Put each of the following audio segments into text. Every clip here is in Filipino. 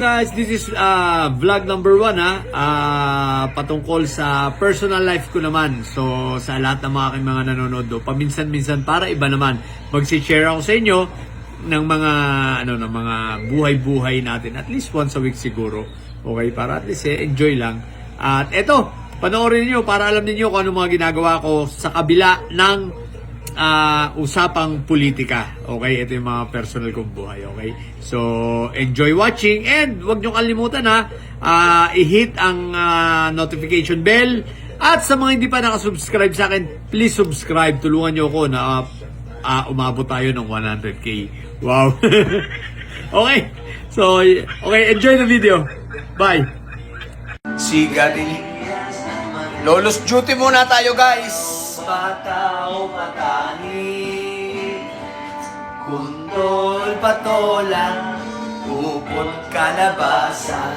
Guys, this is vlog number 1 patungkol sa personal life ko naman. So sa lahat ng mga aking mga nanonood paminsan-minsan para iba naman magsi-share ako sa inyo ng mga ng mga buhay-buhay natin at least once a week siguro. Okay, para at least enjoy lang. At eto, panoorin niyo para alam niyo kung ano mga ginagawa ko sa kabila ng usapang politika. Okay, ito yung mga personal kong buhay. Okay, so enjoy watching and wag nyo kalimutan i-hit ang notification bell, at sa mga hindi pa nakasubscribe sa akin, please subscribe. Tulungan nyo ako na umabot tayo ng 100k. Wow. Okay, so okay, enjoy the video. Bye. Siga din. Lolos duty muna tayo, guys. Patao patani, kundol patola, upot kalabasa,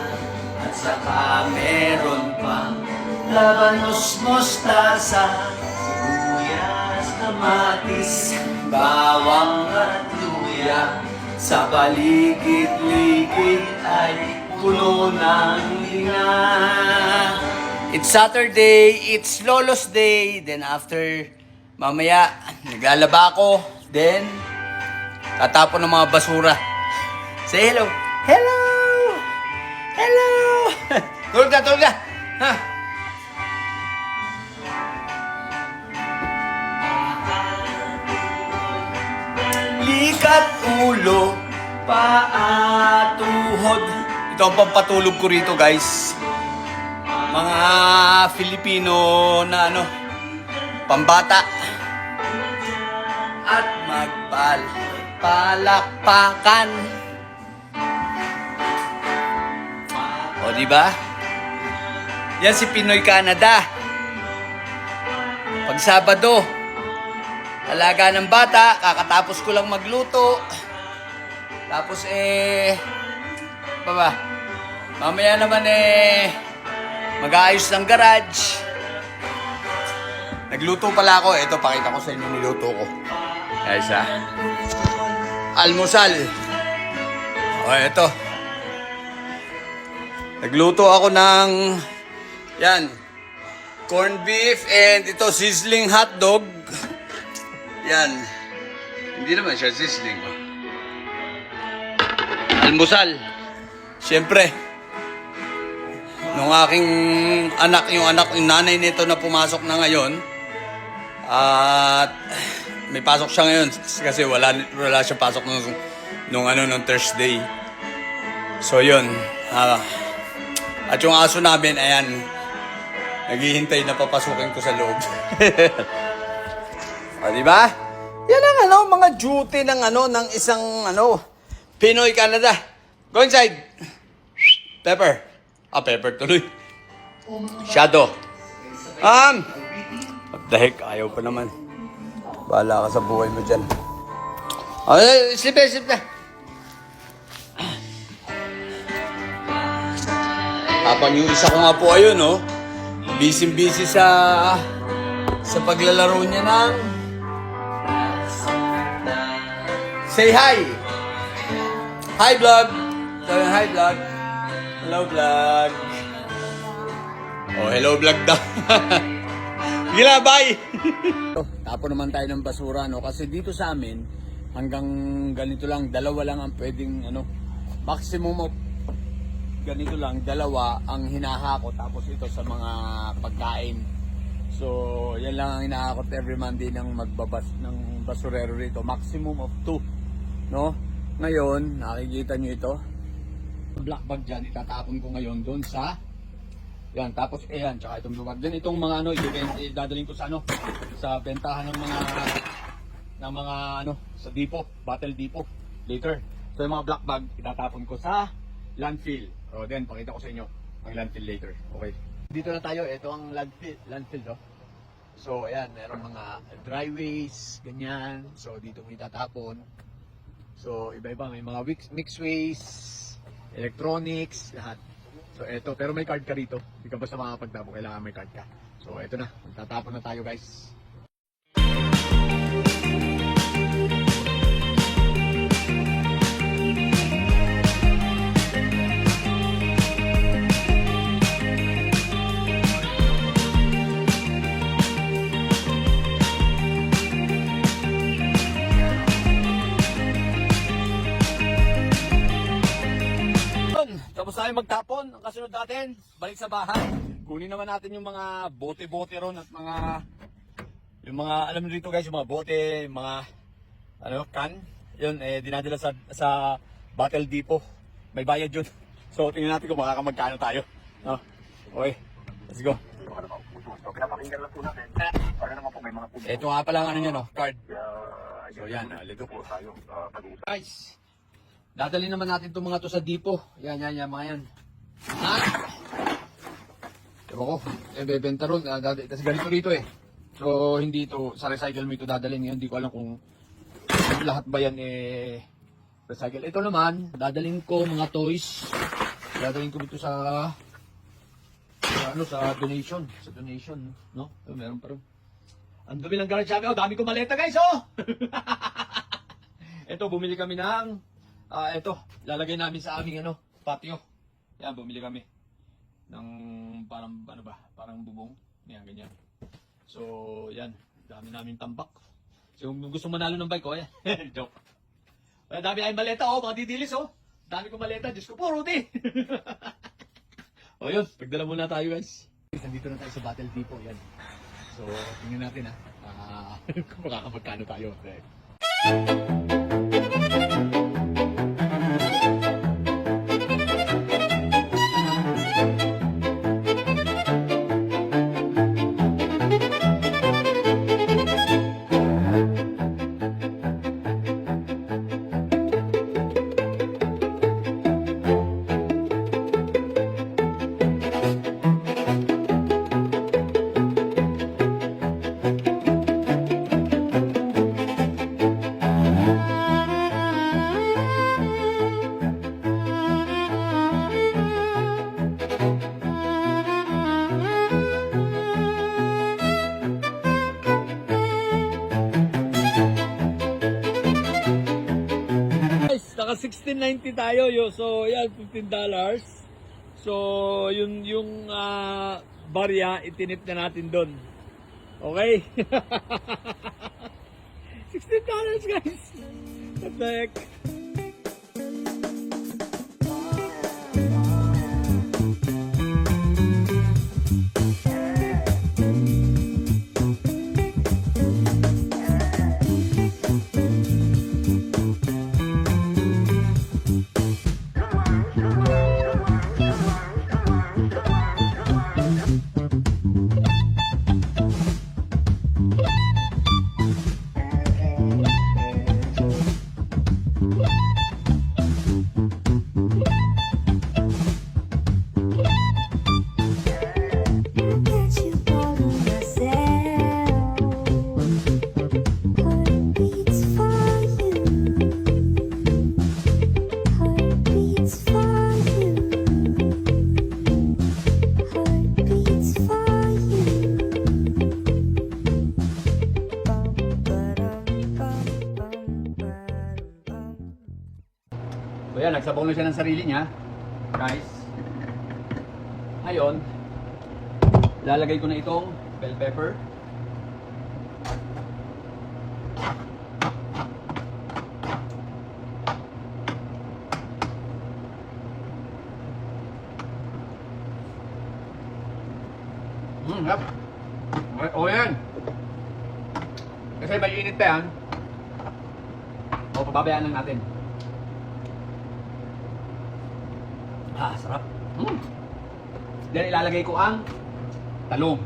at saka meron pang labanos mostasa, sibuyas, kamatis, bawang at luya. Sa paligid-ligid ay puno ng linga. It's Saturday, it's Lolo's Day. Then after, mamaya, naglalaba ako. Then, tatapon ng mga basura. Say hello. Hello! Hello! Tulog na. Ha? Likat ulo, paa, tuhod. Ito ang pampatulog ko rito, guys. Mga Filipino na pambata. At palakpakan. O, diba? Yan si Pinoy Canada. Pag Sabado, alaga ng bata, kakatapos ko lang magluto. Tapos mamaya naman mag-aayos ng garage. Nagluto pala ako. Ito, pakita ko sa inyo niluto ko. Guys, almusal. O, ito. Nagluto ako ng corned beef and ito, sizzling hotdog. Yan. Hindi naman siya sizzling. Almusal. Siyempre, nung aking yung nanay nito na pumasok na ngayon, at may pasok siya ngayon kasi wala siya pasok nung Thursday. So yun, at yung aso namin, ayan, naghihintay na papasukin ko sa loob. O, diba? Yan ang mga duty ng isang Pinoy Canada. Go inside. Pepper. Pepper tuloy. Shadow. What the heck? Ayaw pa naman. Bahala ka sa buhay mo dyan. Slip na. Habang yung isa ko nga po ayun, busy sa paglalaro niya ng say hi. Hi, vlog. Sabi, hi, vlog. Hello, vlog. Oh, hello, vlog daw. Gila, bye! Tapon naman tayo ng basura, kasi dito sa amin, hanggang ganito lang, dalawa lang ang pwedeng, maximum of ganito lang, dalawa ang hinahakot, tapos ito sa mga pagkain. So, yan lang ang hinahakot every Monday ng magbabas ng basurero rito. Maximum of 2, Ngayon, nakikita nyo ito. Black bag dyan, itatapon ko ngayon doon sa tapos tsaka itong luwag. Then itong mga idadaling ko sa sa bentahan ng mga sa depot, battle depot later. So yung mga black bag itatapon ko sa landfill. O then pakita ko sa inyo ang landfill later. Okay. Dito na tayo, ito ang landfill. So ayan, meron mga dry waste, ganyan. So dito mo itatapon. So iba-iba, may mga mixed waste, electronics, lahat. So eto, pero may card ka rito. Hindi ka basta makakapagtapo, kailangan may card ka. So eto na, magtatapon na tayo, guys. tapos tayo magtapon. Ang kasunod natin, balik sa bahay. Kunin naman natin yung mga bote-bote ron at yung mga, alam niyo dito guys, yung mga bote, yung mga, can. Yun, dinadala sa Battle Depot. May bayad yun. So, tingnan natin kung makakamagkano tayo. No? Okay, let's go. Pinapakinggan lang po natin. Para naman po may mga po. Ito nga pala ang ano niya, no? Card. So, yan, let's go. Tayo, pag-uusap. Guys, dadali naman natin itong mga to sa Depot. Yan, mga yan. Ha? Ewan ko, bebenta ron. Kasi ganito rito eh. So, hindi ito, sa recycle mo ito dadalhin ngayon. Hindi ko alam kung lahat ba yan recycle. Ito naman, dadalhin ko mga toys. Dadalhin ko dito sa donation. Sa donation, no? Meron pa rin. Ang dumi ng garage sabi, dami ko maleta guys, oh! Ito, bumili kami ng, lalagay namin sa aming, patio. Yan, bumili kami ng parang bubong. Yan, ganyan. So, yan, dami namin tambak. So, kung gusto manalo ng bike, yan. Joke. Ay, dami ay maleta, mga didilis, Dami ko maleta, Diyos ko po, Rudy. O yun, pagdala muna tayo guys. Nandito na tayo sa Battle Depot, yan. So, tingnan natin kung makakapagkano tayo. Naka 16.90 tayo so yan $15. So yung barya itinip na natin doon. Okay? $16 guys. What the heck? So yan, nagsabaw na siya ng sarili niya. Guys. Ngayon, lalagay ko na itong bell pepper. Yep. O yan. Kasi may init pa yan. O, pababayaan lang natin. Sarap. Then ilalagay ko ang talong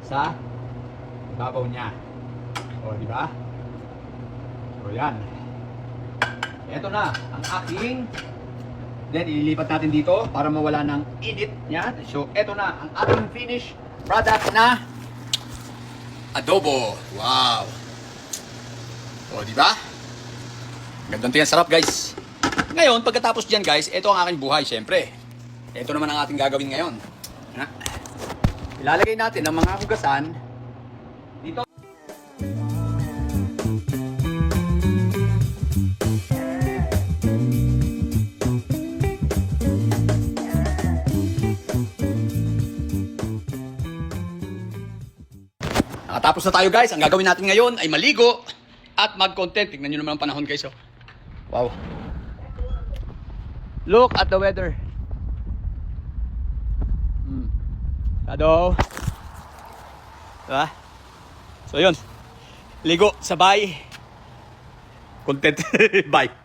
sa ibabaw niya. O, di ba? So, yan. Ito na ang aking. Then ililipat natin dito para mawala ng init niya. So, ito na ang ating finished product na adobo. Wow. O, di ba? Gandang tingnan, sarap guys. Ngayon, pagkatapos dyan guys, ito ang aking buhay, syempre. Ito naman ang ating gagawin ngayon. Ilalagay natin ang mga hugasan dito. Nakatapos na tayo guys. Ang gagawin natin ngayon ay maligo at mag-content. Tignan nyo naman ang panahon guys. Oh. Wow. Look at the weather. Shadow. Diba? So yun. Ligo, sabay. Content. Bye.